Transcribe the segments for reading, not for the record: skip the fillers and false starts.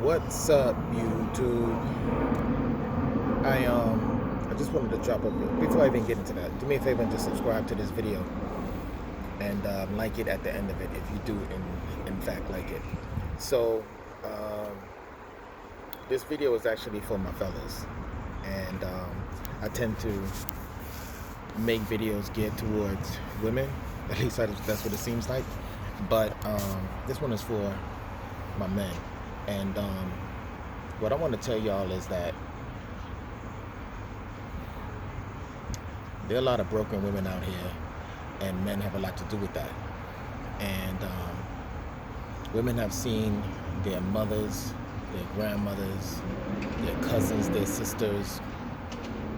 What's up, YouTube? I just wanted to drop a before I even get into that. Do me a favor and just subscribe to this video and like it at the end of it if you do in fact like it. So this video is actually for my fellas, and I tend to make videos geared towards women. At least that's what it seems like. But this one is for my men. And what I want to tell y'all is that there are a lot of broken women out here, and men have a lot to do with that. And women have seen their mothers, their grandmothers, their cousins, their sisters,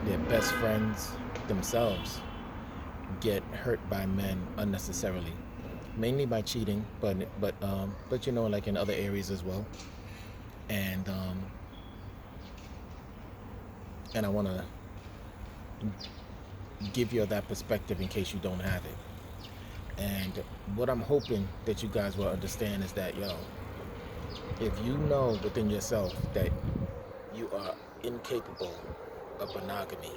their best friends, themselves get hurt by men unnecessarily, mainly by cheating, but you know, like in other areas as well. And I want to give you that perspective in case you don't have it. And what I'm hoping that you guys will understand is that, if you know within yourself that you are incapable of monogamy,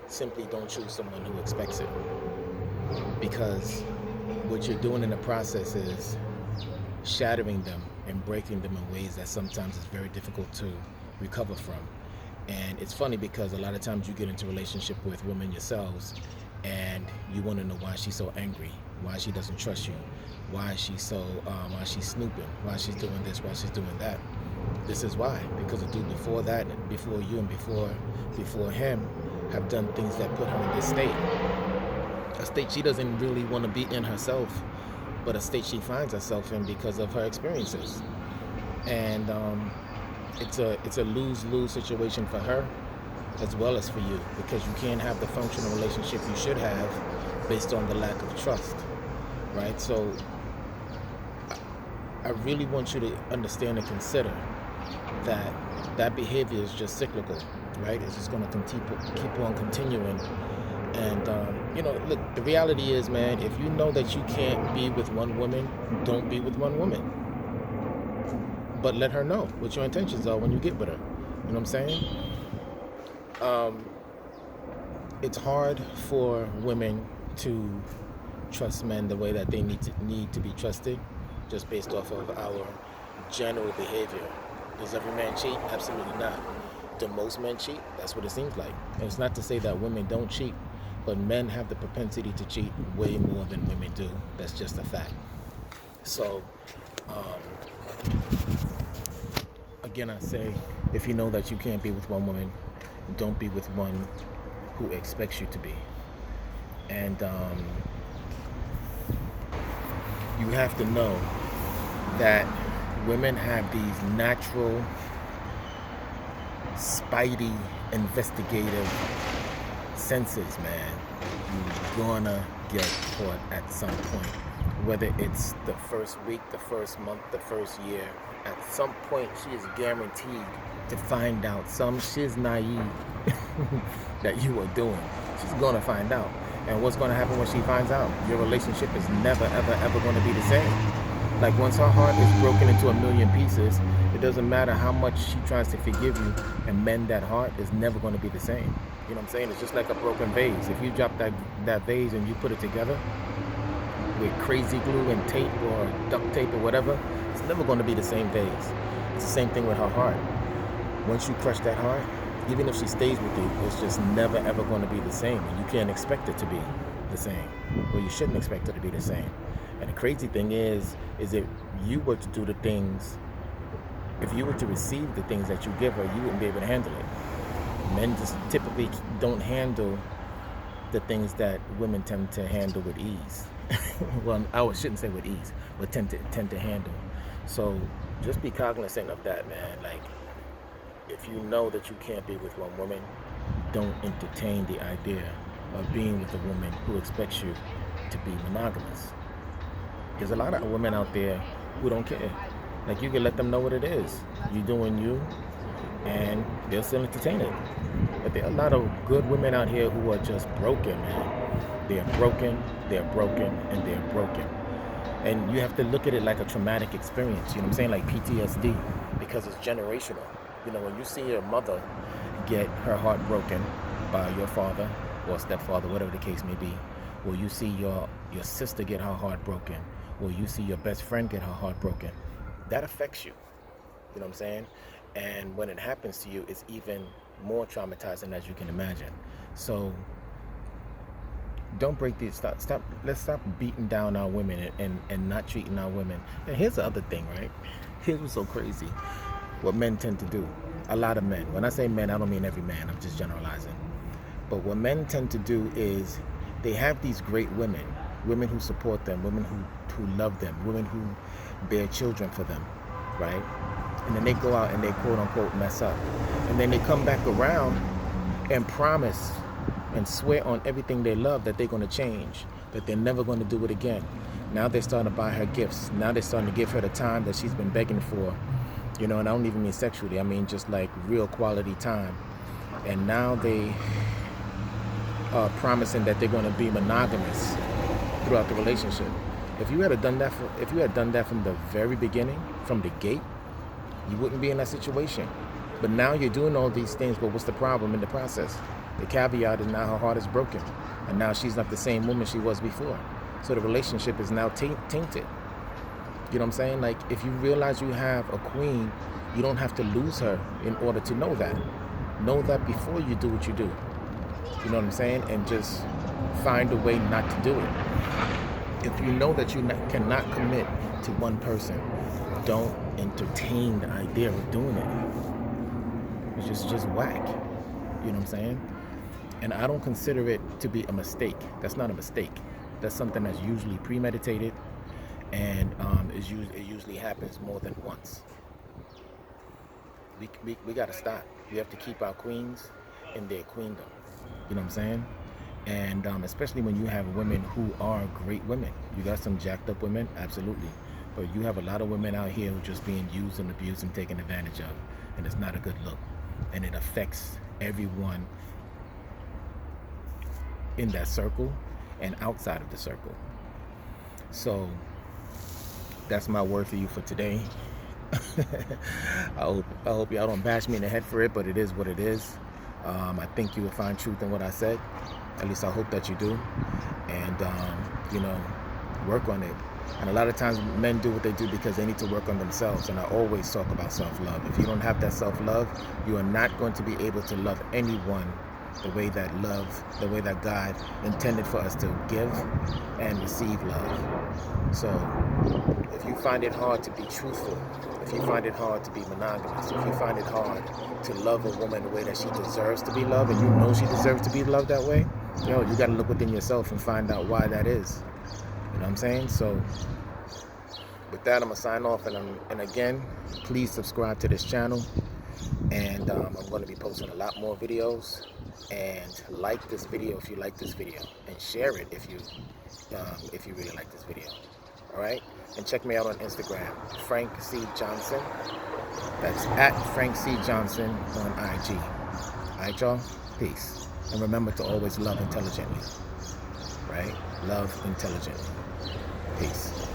simply don't choose someone who expects it. Because what you're doing in the process is shattering them and breaking them in ways that sometimes is very difficult to recover from. And it's funny because a lot of times you get into a relationship with women yourselves and you want to know why she's so angry, why she doesn't trust you, why she's snooping, why she's doing this, why she's doing that. This is why, because the dude before that, before you, and before him have done things that put her in this state. A state she doesn't really want to be in herself, but a state she finds herself in because of her experiences. And it's a lose-lose situation for her as well as for you, because you can't have the functional relationship you should have based on the lack of trust, right? So I really want you to understand and consider that behavior is just cyclical, right? It's just going to keep on continuing. And look, the reality is, man, if you know that you can't be with one woman, don't be with one woman. But let her know what your intentions are when you get with her. You know what I'm saying? It's hard for women to trust men the way that they need to be trusted, just based off of our general behavior. Does every man cheat? Absolutely not. Do most men cheat? That's what it seems like. And it's not to say that women don't cheat, but men have the propensity to cheat way more than women do. That's just a fact. So, again, I say, if you know that you can't be with one woman, don't be with one who expects you to be. And you have to know that women have these natural, spidey, investigative senses, man. You're gonna get caught at some point. Whether it's the first week, the first month, the first year, at some point she is guaranteed to find out some shiz naive that you are doing. She's gonna find out. And what's gonna happen when she finds out? Your relationship is never, ever, ever gonna be the same. Like, once her heart is broken into a million pieces, it doesn't matter how much she tries to forgive you and mend that heart, is never going to be the same. You know what I'm saying? It's just like a broken vase. If you drop that vase and you put it together with crazy glue and tape or duct tape or whatever, it's never going to be the same vase. It's the same thing with her heart. Once you crush that heart, even if she stays with you, it's just never ever going to be the same. And you can't expect it to be the same. Or you shouldn't expect it to be the same. And the crazy thing is if you were to do the things, if you were to receive the things that you give her, you wouldn't be able to handle it. Men just typically don't handle the things that women tend to handle with ease. Well, I shouldn't say with ease, but tend to handle. So just be cognizant of that, man. Like, if you know that you can't be with one woman, don't entertain the idea of being with a woman who expects you to be monogamous. There's a lot of women out there who don't care. Like, you can let them know what it is. You doing you, and they'll still entertain it. But there are a lot of good women out here who are just broken, man. They're broken, and they're broken. And you have to look at it like a traumatic experience, you know what I'm saying? Like PTSD. because it's generational. You know, when you see your mother get her heart broken by your father or stepfather, whatever the case may be, or you see your sister get her heart broken, or you see your best friend get her heart broken, that affects you. You know what I'm saying? And when it happens to you, it's even more traumatizing, as you can imagine. So don't break these. Let's stop beating down our women and not treating our women. And here's the other thing, right? Here's what's so crazy. What men tend to do. A lot of men. When I say men, I don't mean every man. I'm just generalizing. But what men tend to do is they have these great women who support them, women who love them, women who bear children for them, right? And then they go out and they quote unquote mess up. And then they come back around and promise and swear on everything they love that they're going to change, that they're never going to do it again. Now they're starting to buy her gifts. Now they're starting to give her the time that she's been begging for, you know, and I don't even mean sexually. I mean just like real quality time. And now they are promising that they're going to be monogamous throughout the relationship. If you had done that from the very beginning, from the gate, you wouldn't be in that situation. But now you're doing all these things, but what's the problem in the process? The caveat is now her heart is broken, and now she's not the same woman she was before. So the relationship is now tainted. You know what I'm saying? Like, if you realize you have a queen, you don't have to lose her in order to know that. Know that before you do what you do. You know what I'm saying? And just find a way not to do it. If you know that you cannot commit to one person, don't entertain the idea of doing it. It's just whack. You know what I'm saying? And I don't consider it to be a mistake. That's not a mistake. That's something that's usually premeditated, and it usually happens more than once. We got to stop. We have to keep our queens in their queendom. You know what I'm saying? And especially when you have women who are great women. You got some jacked up women, absolutely. But you have a lot of women out here who are just being used and abused and taken advantage of. And it's not a good look. And it affects everyone in that circle and outside of the circle. So that's my word for you for today. I hope y'all don't bash me in the head for it, but it is what it is. I think you will find truth in what I said. At least I hope that you do. And, you know, work on it. And a lot of times men do what they do because they need to work on themselves. And I always talk about self-love. If you don't have that self-love, you are not going to be able to love anyone the way that God intended for us to give and receive love. So if you find it hard to be truthful, if you find it hard to be monogamous, if you find it hard to love a woman the way that she deserves to be loved, and you know she deserves to be loved that way, you got to look within yourself and find out why that is. You know what I'm saying? So with that, I'm going to sign off. And again, please subscribe to this channel. And I'm going to be posting a lot more videos. And like this video if you like this video. And share it if you really like this video. All right? And check me out on Instagram, Frank C. Johnson. That's at Frank C. Johnson on IG. All right, y'all? Peace. And remember to always love intelligently. Right? Love intelligently. Peace.